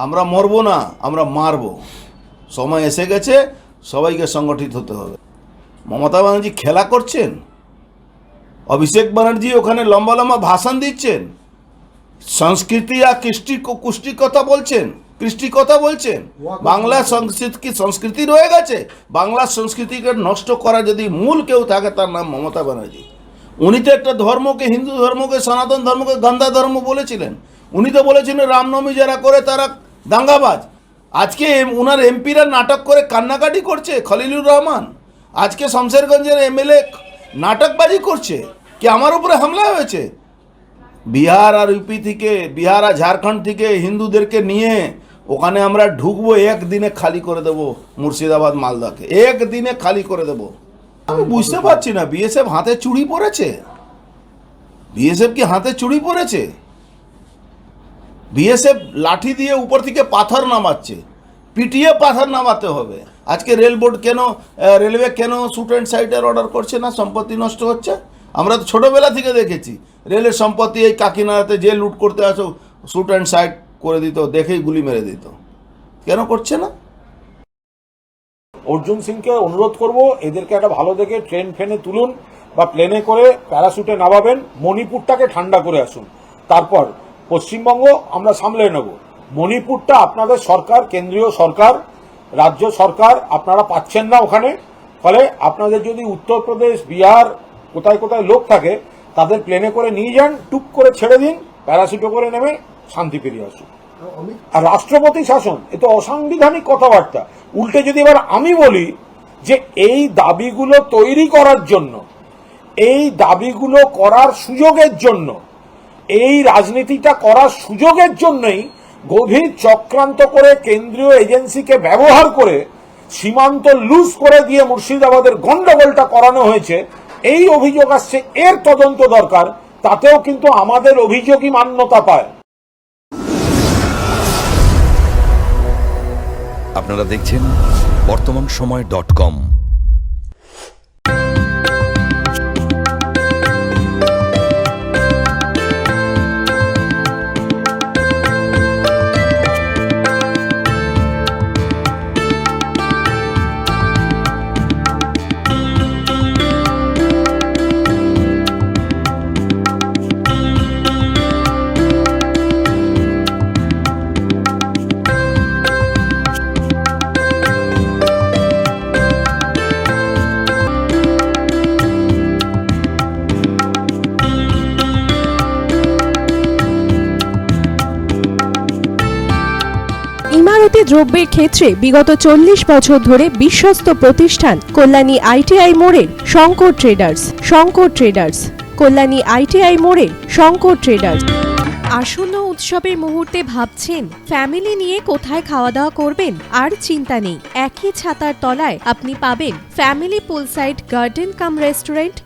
আমরা মরবো না, আমরা মারবো। সময় এসে গেছে, সবাইকে সংগঠিত হতে হবে। মমতা ব্যানার্জি খেলা করছেন, অভিষেক ব্যানার্জি ওখানে লম্বা লম্বা ভাষণ দিচ্ছেন, সংস্কৃতি আর কুষ্টি কথা বলছেন, কৃষ্টি কথা বলছেন। বাংলা সংস্কৃতি রয়ে গেছে। বাংলা সংস্কৃতিকে নষ্ট করা যদি মূল কেউ থাকে তার নাম মমতা ব্যানার্জি। উনি তো একটা ধর্মকে, হিন্দু ধর্মকে, সনাতন ধর্মকে গান্ধা ধর্ম বলেছিলেন। উনি তো বলেছিলেন রামনবমী যারা করে তারা দাঙ্গাবাজ। আজকে উনার এমপিরা নাটক করে কান্নাকাটি করছে, খলিলুর রহমান। আজকে শমশেরগঞ্জের এমএলএ নাটকবাজি করছে কি আমার উপরে হামলা হয়েছে। বিহার আর ইউপি থেকে, বিহার আর ঝাড়খণ্ড থেকে হিন্দুদেরকে নিয়ে ওখানে আমরা ঢুকবো, একদিনে খালি করে দেব মুর্শিদাবাদ মালদাকে, একদিনে খালি করে দেব। আমি বুঝতে পারছি না, বিএসএফ হাতে চুড়ি পরেছে? বিএসএফ কি হাতে চুড়ি পরেছে? বিএসএফ লাঠি দিয়ে উপর থেকে পাথর নামাচ্ছে, পিটিয়ে পাথর নামাতে হবে। আজকে রেল বোর্ড কেন, রেলওয়ে কেন শুট অ্যান্ড সাইটের অর্ডার করছে না? সম্পত্তি নষ্ট হচ্ছে। আমরা তো ছোটোবেলা থেকে দেখেছি রেলের সম্পত্তি এই কাকিনাড়াতে যে লুট করতে আসো শুট অ্যান্ড সাইট করে দিত, দেখেই গুলি মেরে দিত। কেন করছে না? অর্জুন সিংকে অনুরোধ করব, এদেরকে একটা ভালো দেখে ট্রেন ফেনে তুলুন বা প্লেনে করে প্যারাশুটে নামাবেন, মণিপুরটাকে ঠান্ডা করে আসুন। তারপর পশ্চিমবঙ্গ আমরা সামলে নেব। মণিপুরটা আপনাদের সরকার, কেন্দ্রীয় সরকার, রাজ্য সরকার আপনারা পাচ্ছেন না ওখানে। ফলে আপনাদের যদি উত্তরপ্রদেশ, বিহার, কোথায় কোথায় লোক থাকে তাদের প্লেনে করে নিয়ে যান, টুক করে ছেড়ে দিন, প্যারাশুটে করে নেমে শান্তি ফিরিয়ে আসুন। আর রাষ্ট্রপতি শাসন, এ তো অসাংবিধানিক কথাবার্তা। উল্টে যদি এবার আমি বলি যে এই দাবিগুলো তৈরি করার জন্য, এই দাবিগুলো করার সুযোগের জন্য, এই রাজনীতিটা করার সুযোগের জন্যই গভীর চক্রান্ত করে কেন্দ্রীয় এজেন্সিকে ব্যবহার করে সীমান্ত লুজ করে দিয়ে মুর্শিদাবাদের গন্ডগোলটা করানো হয়েছে, এই অভিযোগ আসছে। এর তদন্ত দরকার, তাতেও কিন্তু আমাদের অভিযোগই মান্যতা পায়। আপনারা দেখছেন বর্তমানসময়.com। ইমারতি দ্রব্যের ক্ষেত্রে বিগত 40 বছর ধরে বিশ্বস্ত প্রতিষ্ঠান কল্যাণী আইটিআই মোড়ের শঙ্কর ট্রেডার্স। কল্যাণী আইটিআই মোড়ের শঙ্কর ট্রেডার্স। আসন্ন উৎসবের মুহূর্তে ভাবছেন ফ্যামিলি নিয়ে কোথায় খাওয়া দাওয়া করবেন? আর চিন্তা নেই, একই ছাতার তলায় আপনি পাবেন family poolside garden cum restaurant,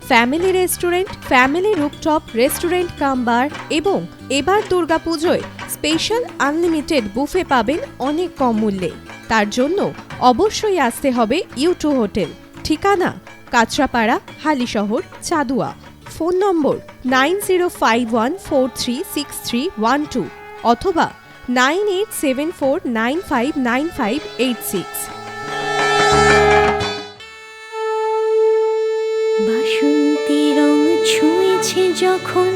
family rooftop restaurant cum bar এবং এবার দুর্গাপুজোয় স্পেশাল আনলিমিটেড বুফে পাবেন অনেক কম মূল্যে। তার জন্য অবশ্যই আসতে হবে U2 হোটেল। ঠিকানা কাঁচরাপাড়া, হালিশহর, চাদুয়া। ফোন নম্বর 9051436312 অথবা 9874959586। বাসন্তী রং ছুঁয়েছে যখন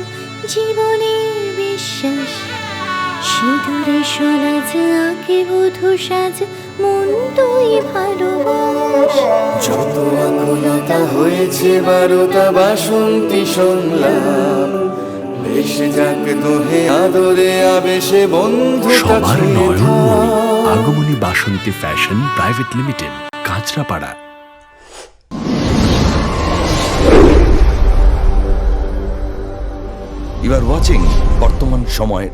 জীবনের বিশ্বাস, সিঁদুরে সরাজ আঁকে বধূ সাজ, মন তুই ভালোবাস। যত আকুলতা হয়েছে বারোটা বাসন্তী সংলাপ, ভেসে যাক দোহে আদরে আবেশে বন্ধুটা ছুঁয়ে থাক। Agamani Basanti fashion private limited, Kanchrapara. You are watching বর্তমান সময়